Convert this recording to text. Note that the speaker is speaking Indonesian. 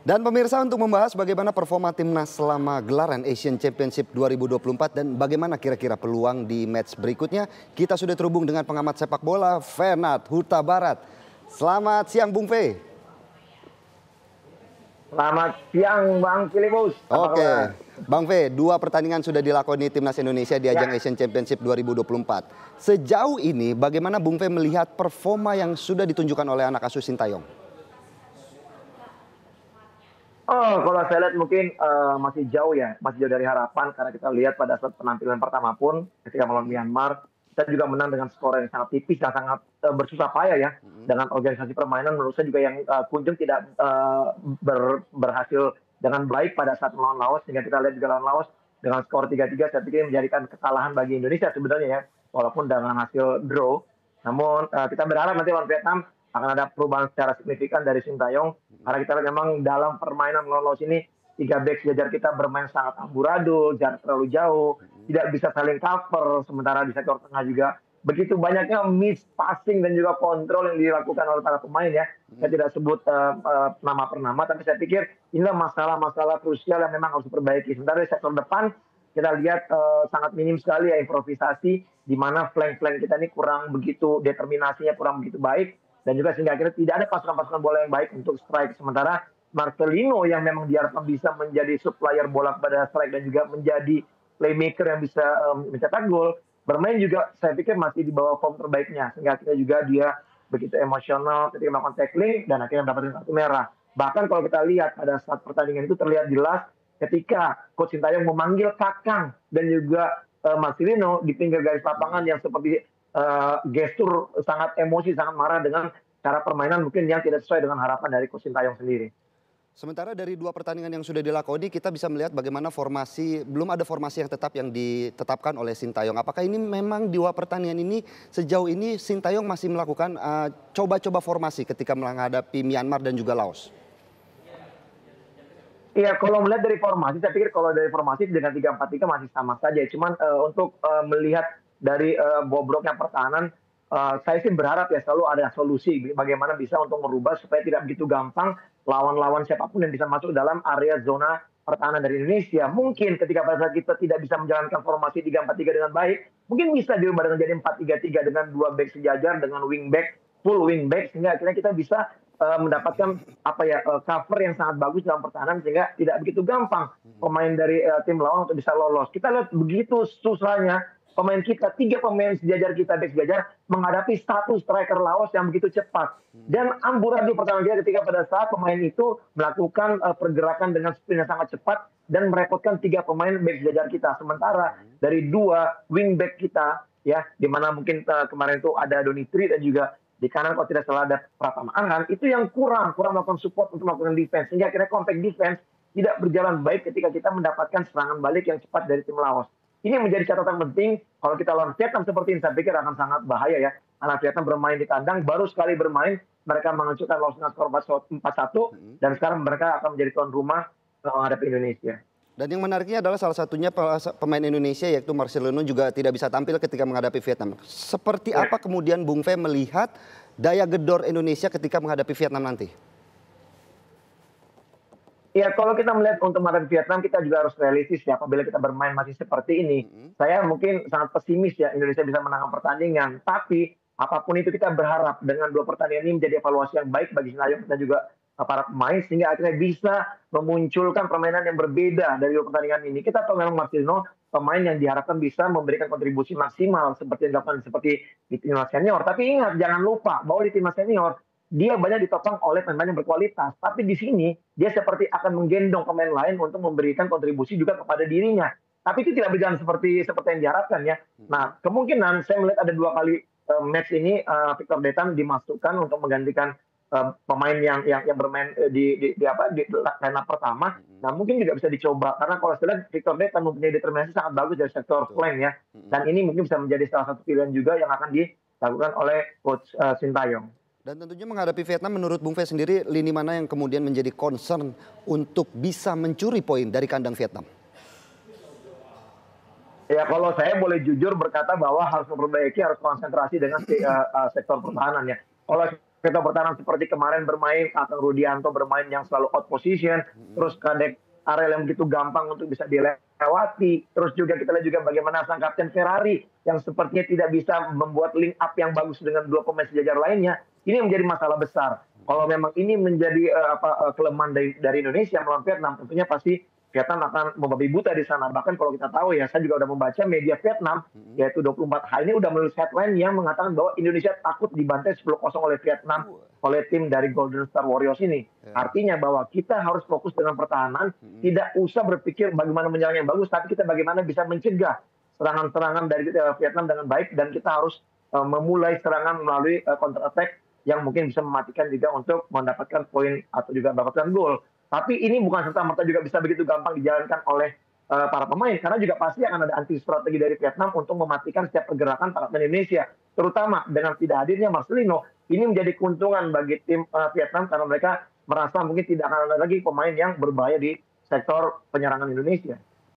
Dan pemirsa, untuk membahas bagaimana performa timnas selama gelaran Asian Championship 2024 dan bagaimana kira-kira peluang di match berikutnya, kita sudah terhubung dengan pengamat sepak bola Fernand Huta Barat. Selamat siang Bung Fe. Selamat siang Bang Filipus. Oke, Bang Fe, 2 pertandingan sudah dilakoni timnas Indonesia di ajang Asian Championship 2024. Sejauh ini bagaimana Bung Fe melihat performa yang sudah ditunjukkan oleh anak asuh Sintayong? Oh, kalau saya lihat mungkin masih jauh dari harapan, karena kita lihat pada saat penampilan pertama pun ketika melawan Myanmar, kita juga menang dengan skor yang sangat tipis dan sangat bersusah payah ya. Dengan organisasi permainan menurut saya juga yang kunjung tidak berhasil dengan baik pada saat melawan Laos, sehingga kita lihat juga lawan Laos dengan skor 3-3 saya pikir menjadikan kesalahan bagi Indonesia sebenarnya ya, walaupun dengan hasil draw. Namun kita berharap nanti lawan Vietnam akan ada perubahan secara signifikan dari Sintayong, karena kita lihat memang dalam permainan lawan Laos ini 3 back sejajar kita bermain sangat amburadul, jarak terlalu jauh, tidak bisa saling cover, sementara di sektor tengah juga begitu banyaknya miss passing dan juga kontrol yang dilakukan oleh para pemain ya. Saya tidak sebut nama per nama, tapi saya pikir inilah masalah-masalah krusial yang memang harus diperbaiki. Sementara di sektor depan kita lihat sangat minim sekali ya improvisasi, di mana flank-flank kita ini kurang begitu, determinasinya kurang begitu baik, dan juga sehingga akhirnya tidak ada pasukan-pasukan bola yang baik untuk strike. Sementara Marcelino yang memang diharapkan bisa menjadi supplier bola kepada strike dan juga menjadi playmaker yang bisa mencetak gol, bermain juga saya pikir masih di bawah form terbaiknya, sehingga akhirnya juga dia begitu emosional ketika melakukan tackling dan akhirnya mendapatkan kartu merah. Bahkan kalau kita lihat pada saat pertandingan itu terlihat jelas ketika Coach Sintayong memanggil Kakang dan juga Marcelino di pinggir garis lapangan yang seperti gestur sangat emosi, sangat marah dengan cara permainan mungkin yang tidak sesuai dengan harapan dari Coach Sintayong sendiri. Sementara dari 2 pertandingan yang sudah dilakoni, kita bisa melihat bagaimana formasi, belum ada formasi yang tetap yang ditetapkan oleh Sintayong. Apakah ini memang di 2 pertandingan ini sejauh ini Sintayong masih melakukan coba-coba formasi ketika menghadapi Myanmar dan juga Laos? Iya, kalau melihat dari formasi, saya pikir kalau dari formasi dengan 3-4-3 masih sama saja. Cuman untuk melihat dari bobroknya pertahanan, saya sih berharap ya selalu ada solusi bagaimana bisa untuk merubah supaya tidak begitu gampang lawan-lawan siapapun yang bisa masuk dalam area zona pertahanan dari Indonesia. Mungkin ketika pada saat kita tidak bisa menjalankan formasi 3-4-3 dengan baik, mungkin bisa diubah dengan jadi 4-3-3 dengan 2 back sejajar dengan wingback, full wingback, sehingga akhirnya kita bisa mendapatkan cover yang sangat bagus dalam pertahanan, sehingga tidak begitu gampang pemain dari tim lawan untuk bisa lolos. Kita lihat begitu susahnya pemain kita, 3 pemain sejajar kita, back sejajar, menghadapi 1 striker Laos yang begitu cepat. Dan amburadul pertama kita ketika pada saat pemain itu melakukan pergerakan dengan speed yang sangat cepat dan merepotkan 3 pemain back sejajar kita. Sementara dari 2 wingback kita, ya, di mana mungkin kemarin itu ada Donitri dan juga di kanan kalau tidak salah ada Pratama Arhan, itu yang kurang melakukan support untuk melakukan defense, sehingga akhirnya compact defense tidak berjalan baik ketika kita mendapatkan serangan balik yang cepat dari tim Laos. Ini menjadi catatan penting kalau kita lawan Vietnam seperti ini, saya pikir akan sangat bahaya ya. Karena Vietnam bermain di kandang, baru sekali bermain, mereka menghancurkan Laos dengan skor 4-1, dan sekarang mereka akan menjadi tuan rumah menghadapi Indonesia. Dan yang menariknya adalah salah satunya pemain Indonesia yaitu Marcelino juga tidak bisa tampil ketika menghadapi Vietnam. Seperti apa kemudian Bung Fe melihat daya gedor Indonesia ketika menghadapi Vietnam nanti? Ya, kalau kita melihat untuk menghadapi Vietnam, kita juga harus realistis ya. Apabila kita bermain masih seperti ini, saya mungkin sangat pesimis ya Indonesia bisa menangkan pertandingan. Tapi apapun itu kita berharap dengan 2 pertandingan ini menjadi evaluasi yang baik bagi Sintayong dan juga para pemain, sehingga akhirnya bisa memunculkan permainan yang berbeda dari 2 pertandingan ini. Kita tahu memang Marcelino pemain yang diharapkan bisa memberikan kontribusi maksimal seperti yang dilakukan seperti di timnas senior. Tapi ingat, jangan lupa bahwa di timnas senior dia banyak ditopang oleh pemain yang berkualitas. Tapi di sini dia seperti akan menggendong pemain lain untuk memberikan kontribusi juga kepada dirinya. Tapi itu tidak berjalan seperti yang diharapkan ya. Nah, kemungkinan saya melihat ada 2 kali match ini Victor Detan dimasukkan untuk menggantikan pemain yang bermain di line up pertama. Nah, mungkin juga bisa dicoba karena kalau saya lihat Victor Detan mempunyai determinasi sangat bagus dari sektor flank ya. Dan ini mungkin bisa menjadi salah satu pilihan juga yang akan dilakukan oleh Coach Sintayong. Dan tentunya menghadapi Vietnam, menurut Bung Fe sendiri, lini mana yang kemudian menjadi concern untuk bisa mencuri poin dari kandang Vietnam? Ya, kalau saya boleh jujur berkata bahwa harus memperbaiki, harus konsentrasi dengan sektor pertahanan ya. Kalau sektor pertahanan seperti kemarin bermain atau Rudianto bermain yang selalu out position, terus Kadek Arel yang begitu gampang untuk bisa dilewati, terus juga kita lihat juga bagaimana sang kapten Ferrari yang sepertinya tidak bisa membuat link up yang bagus dengan dua pemain sejajar lainnya, ini menjadi masalah besar. Kalau memang ini menjadi kelemahan dari Indonesia melawan Vietnam, tentunya pasti Vietnam akan membabi buta di sana. Bahkan kalau kita tahu ya, saya juga udah membaca media Vietnam, yaitu 24H ini udah menulis headline yang mengatakan bahwa Indonesia takut dibantai 10-0 oleh Vietnam, oleh tim dari Golden Star Warriors ini. Artinya bahwa kita harus fokus dengan pertahanan, tidak usah berpikir bagaimana menyerang yang bagus, tapi kita bagaimana bisa mencegah serangan-serangan dari Vietnam dengan baik, dan kita harus memulai serangan melalui counter attack yang mungkin bisa mematikan juga untuk mendapatkan poin atau juga mendapatkan gol. Tapi ini bukan serta-merta juga bisa begitu gampang dijalankan oleh para pemain, karena juga pasti akan ada anti strategi dari Vietnam untuk mematikan setiap pergerakan para pemain Indonesia. Terutama dengan tidak hadirnya Marcelino, ini menjadi keuntungan bagi tim Vietnam karena mereka merasa mungkin tidak akan ada lagi pemain yang berbahaya di sektor penyerangan Indonesia.